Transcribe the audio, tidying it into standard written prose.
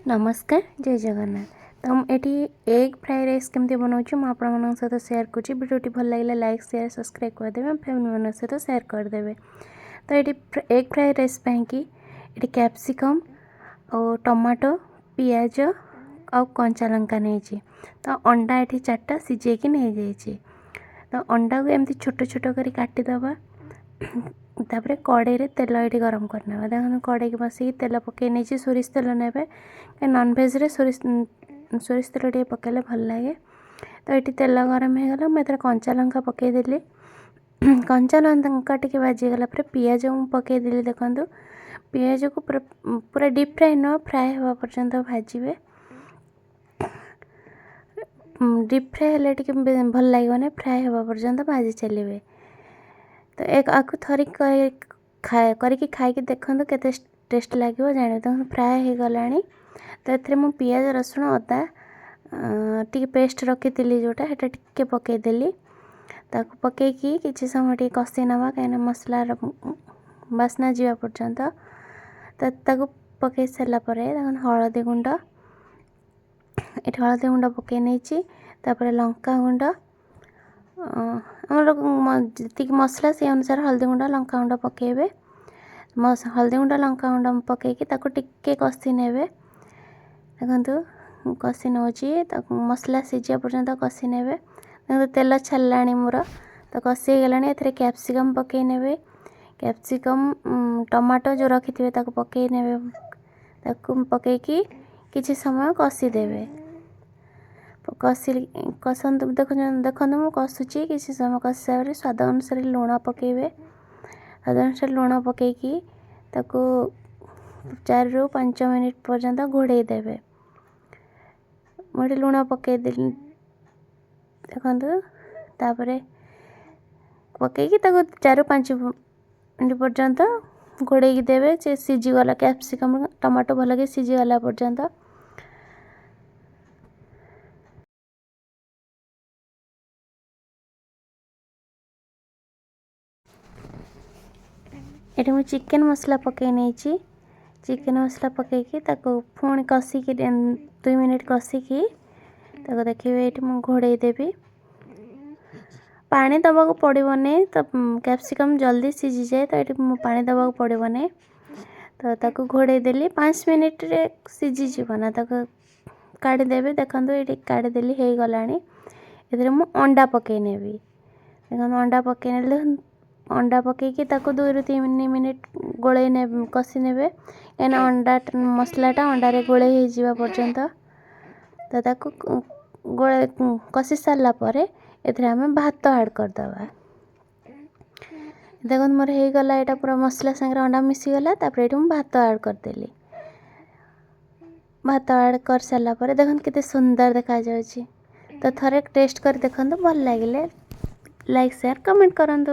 नमस्कार जय जगन्नाथ। तो ये एग फ्राई राइस केमती बनाऊँ मुझे सहित सेयार करुँची। वीडियोटी भल लगे लाइक शेयर सब्सक्राइब करदे फैमिली मान सहित सेयार करदे। तो ये एग फ्राई राइस कि ये कैप्सिकम और टमाटो पियाज आ कंचा लंका नहीं। तो अंडा ये 4टा सिझे नहीं जाइए। तो अंडा को एमती छोट छोट कर काटिदबा। तापर कड़े रे तेल ये गरम करने देखो कड़े की बस तेल पकई नहीं सोरिष तेल ने नॉनभेज रे सोरिष तेल टे पकेले भल लगे। तो ये तेल गरम हो गला मुझे कंचा लंका पकईदेली। कंचा लंका टे बाजीगला पियाज पकईदेली। देखो पियाज को पूरा डीप फ्राए न फ्राए हवा पर्यंत भाजबे। डीप फ्राए हेल्ले भल लगे फ्राए हवा पर्यंत भाजी चलिए। तो एक आपको थोड़ी करके खाई देखो केते टेस्ट लगे जाने। तो फ्राए हो गला। तो ये मु पियाज रसुण अदा टी पेस्ट रखी जोटा हेटा टिके पकईदेली। ताको पकईकी किसी समय टे कषि नवा कहीं मसलार बास्ना जावा पर्यंत। तो ताको पकई सारा हलदी गुंड ये हलदी गुंड पकई नहीं। तापर लंका गुंड जी मसला से अनुसार हलदी गुंड लंका गुंड पकेबे। हलदी गुंड लंका गुंड पकईकी टिके कषि ने। देखो कषि नौची मसला सिझा पर्यंत कषि ने। देखो तेल छाला मोर तो कषि गला। ए कैप्सिकम पकई ने। कैप्सिकम टमाटो जो रखी थे पकई ने। पकईकी किसी समय कषि देवे। कसंतु देखो मु कसुची किसी समय कषि सारे स्वाद अनुसार लुण पकेबे। स्वाद अनुसार लुण पकईकी 4 ରୁ 5 मिनिट पर्यंत घोड़े देवे। मुझे लुण पकईदेली। देखो तापर पकईकी 4 ରୁ 5 मिनिट पर्यंत घोड़े देवे। सीझीगला कैप्सिकम टमाटो भल के सीझीगला पर्यंत। ये मुझे चिकेन मसला पकई नहीं। चिकेन मसला पकईकी पुणी कषिकी 2 मिनिट कषिकी देखिए ये मुझे घोड़े देवी। पानी दबा को पड़ोनी। तो कैप्सिकम जल्दी सीझी जाए। तो ये पानी दबा को पड़ोनी। तो ताको घोड़े देली 5 मिनिट रे सीझी जीवना ताको काढ़ीदेवी। देखो ये काढ़ीदेली हो गला। ये मु अंडा पकई नेबी। देखो अंडा पकई ने अंडा पकईकी 2 ରୁ 3 मिनिट गोले ने कषि ने। अंडा मसलाटा अंडारे गोले हो पर्यंत। तो ताको गोले कषि सारा पर आम भात ऐड करदे। देखो मोर हो गला। यहाँ पूरा मसला संगे अंडा मिसीगला। ये भात ऐड करदेली। भात ऐड कर सारापर देखो कितने सुंदर देखा जाउची। तो थरे टेस्ट कर देखो भल लगे लाइक शेयर कमेंट करंतु।